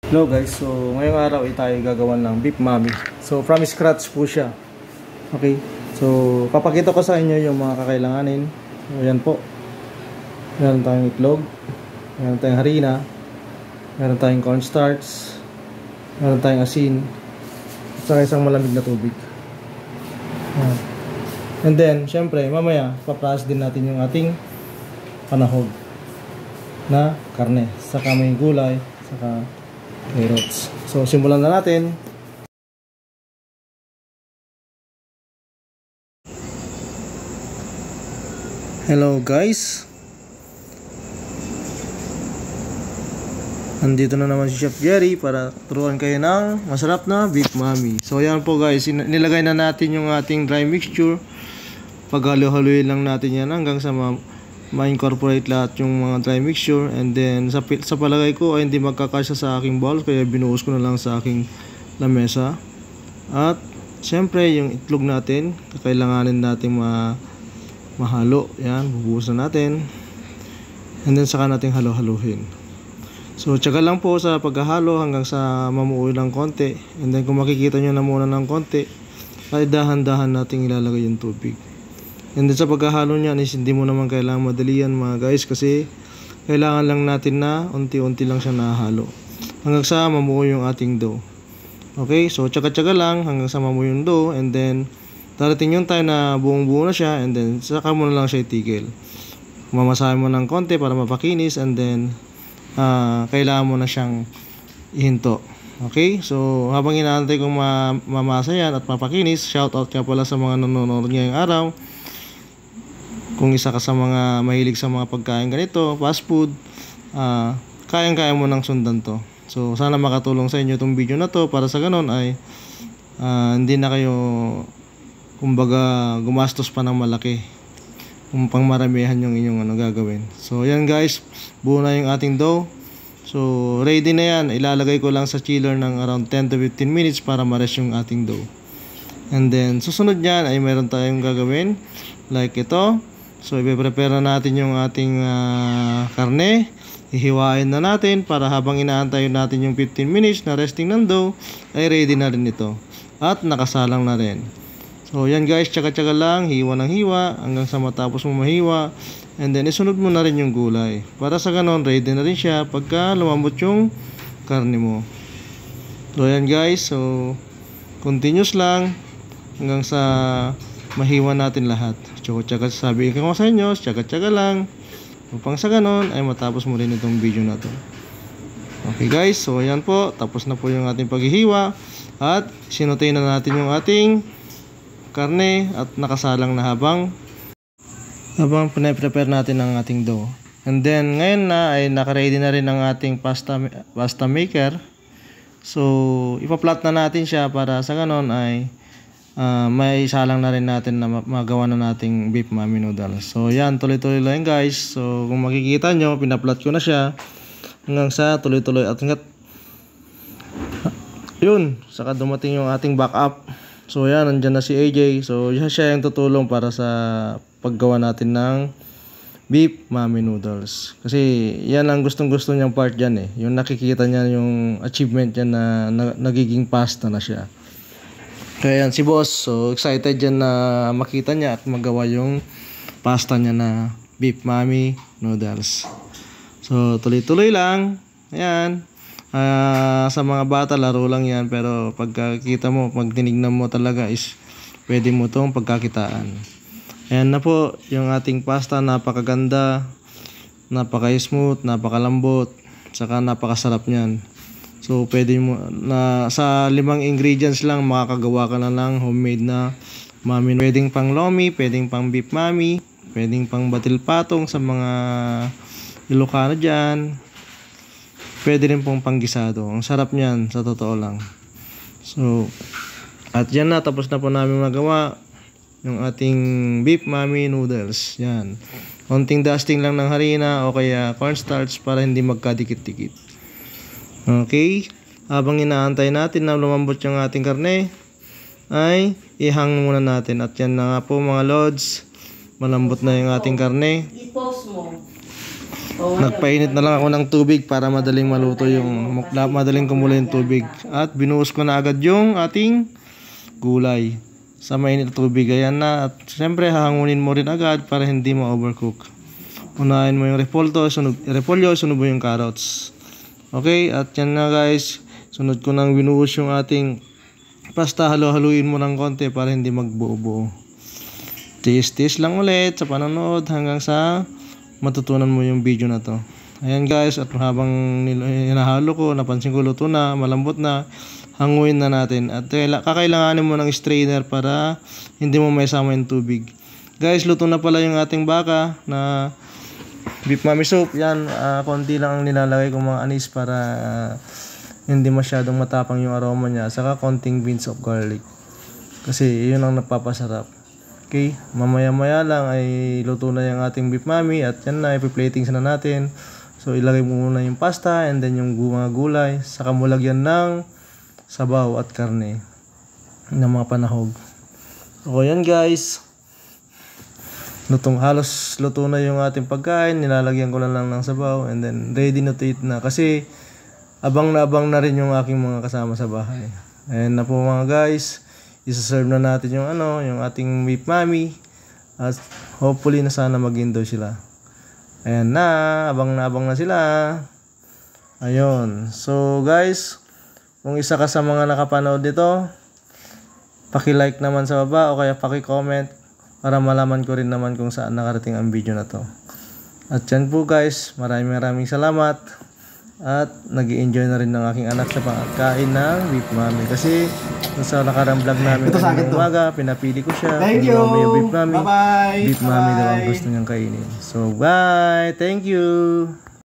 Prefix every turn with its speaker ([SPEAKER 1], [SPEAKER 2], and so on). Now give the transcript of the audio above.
[SPEAKER 1] Hello guys, so ngayong araw ay tayo gagawan ng beef mami. So from scratch po siya. Okay, so papakita ko sa inyo yung mga kakailanganin. So yan po. Meron tayong itlog, meron tayong harina, meron tayong cornstarch, meron tayong asin, at saka isang malamig na tubig. Yan. And then, syempre, mamaya papraas din natin yung ating panahog na karne, saka may gulay, saka carrots. So simulan na natin. Hello guys, andito na naman si Chef Jerry para turuan kayo ng masarap na beef mami. So yan po guys, nilagay na natin yung ating dry mixture. Paghalo-haluin lang natin yan hanggang sa ma-incorporate lahat yung mga dry mixture. And then sa palagay ko ay hindi magkakasya sa aking bowl, kaya binuhos ko na lang sa aking lamesa. At syempre yung itlog natin, kakailanganin natin mahalo. Yan, bubuhos na natin. And then saka natin halo-haluhin. So tsaga lang po sa paghahalo hanggang sa mamuoy ng konti. And then kung makikita nyo na muna ng konti, ay dahan-dahan natin ilalagay yung tubig. And then sa paghahalo niyan is hindi mo naman kailangan madalian mga guys, kasi kailangan lang natin na unti-unti lang siya nahalo hanggang sa mamuo yung ating dough. Okay, so tsaga-tsaga lang hanggang sa mamuo yung dough. And then darating yung time na buong-buo na siya, and then saka mo na lang siya itigil. Mamasahin mo ng konti para mapakinis, and then kailangan mo na siyang ihinto. Okay, so habang inaantay kong mamasa yan at mapakinis, shout out ka pala sa mga nanonood ngayong araw. Kung isa ka sa mga mahilig sa mga pagkain ganito, fast food, kayang-kaya mo nang sundan to. So sana makatulong sa inyo itong video na to, para sa ganun ay hindi na kayo kumbaga gumastos pa ng malaki kung pang maramihan yung inyong gagawin. So yan guys, buo na yung ating dough. So ready na yan. Ilalagay ko lang sa chiller ng around 10 to 15 minutes para ma-rest yung ating dough. And then susunod nyan ay meron tayong gagawin like ito. So ipe-prepare na natin yung ating karne. Hihiwain na natin para habang inaantay natin yung 15 minutes na resting ng dough, ay ready na rin ito at nakasalang na rin. So yan guys, tsaga-tsaga lang, hiwa ng hiwa hanggang sa matapos mo mahiwa. And then isunod mo na rin yung gulay para sa ganon ready na rin siya pagka lumambot yung karne mo. So yan guys, so continuous lang hanggang sa mahiwa natin lahat. Tsaga-tsaga, sabi ko sa inyo, tsaga-tsaga lang upang sa ganon ay matapos mo rin itong video na to. Okay guys, so yan po, tapos na po yung ating paghihiwa at sinutay na natin yung ating karne at nakasalang na habang pinaprepare natin ang ating dough. And then ngayon na ay naka-ready na rin ang ating pasta maker. So ipa-plot na natin siya para sa ganon ay may isalang na rin natin na magawa na nating beef mami noodles. So yan, tuloy-tuloy lang guys. So kung makikita nyo, pina-plot ko na siya hanggang sa tuloy-tuloy at hanggat yun, saka dumating yung ating backup. So yan, nandyan na si AJ. So siya yung tutulong para sa paggawa natin ng beef mami noodles. Kasi yan ang gustong-gusto niyang part dyan eh. Yung nakikita niya yung achievement niya na nagiging pasta na siya. Kaya yan si boss. So excited dyan na makita niya at magawa yung pasta niya na beef mami noodles. So tuloy-tuloy lang. Ayan. Sa mga bata laro lang yan, pero pagkakita mo, pag tinignan mo talaga is pwede mo tong pagkakitaan. Ayan na po yung ating pasta, napakaganda, napaka-smooth, napakalambot, saka napakasarap niyan. So pwede mo na sa 5 ingredients lang makakagawa ka na lang homemade na mami. Pwedeng pang lomi, pwedeng pang beef mami, pwedeng pang batil patong sa mga Ilocano dyan. Pwede rin pong panggisado. Ang sarap niyan, sa totoo lang. So, at yan na, tapos na po namin magawa yung ating beef mami noodles. Yan. Konting dusting lang ng harina o kaya cornstarch para hindi magkadikit-dikit. Okay. Habang inaantay natin na lumambot yung ating karne, ay ihang muna natin. At yan na nga po mga lods. Malambot na yung ating karne.
[SPEAKER 2] I-post mo.
[SPEAKER 1] Nagpainit na lang ako ng tubig para madaling maluto madaling kumulo yung tubig. At binuhos ko na agad yung ating gulay sa mainit na tubig. Ayan na. At syempre hahangunin mo rin agad para hindi ma-overcook. Unahin mo yung repolyo, sunod mo yung carrots. Okay, at yan na guys. Sunod ko nang binuhos yung ating pasta. Halo-haluin mo ng konti para hindi magbuo-buo. Tiis-tiis lang ulit sa panonood hanggang sa matutunan mo yung video na to. Ayan guys, at habang hinahalo ko, napansin ko luto na, malambot na, hanguin na natin. At kakailanganin mo ng strainer para hindi mo maisama yung tubig. Guys, luto na pala yung ating baka na beef mami soup. Yan, konti lang ang nilalagay kong mga anis para hindi masyadong matapang yung aroma niya. Saka konting beans of garlic. Kasi yun ang napapasarap. Okay, mamaya-maya lang ay luto na yung ating beef mami at yan na, ipi-plating na natin. So ilagay mo muna yung pasta and then yung mga gulay. Saka mo lagyan ng sabaw at karne ng mga panahog. So yan guys. Halos luto na yung ating pagkain. Nilalagyan ko lang ng sabaw and then ready na to eat na. Kasi abang na rin yung aking mga kasama sa bahay. Ayan na po mga guys. Isa-serve na natin yung yung ating beef mami at hopefully na sana mag-enjoy sila. Ayan na, abang na sila. Ayun. So guys, kung isa ka sa mga nakapanood dito, paki-like naman sa baba o kaya paki-comment para malaman ko rin naman kung saan nakarating ang video na to. At yan po guys, maraming salamat. At nag-i-enjoy na rin ng aking anak sa pagkain ng beef mami. Kasi sa nakarang vlog namin ng umaga, pinapili ko siya.
[SPEAKER 2] Thank you!
[SPEAKER 1] Yung beef mami.
[SPEAKER 2] Bye-bye!
[SPEAKER 1] Beef mami daw ang gusto niyang kainin. So bye! Thank you!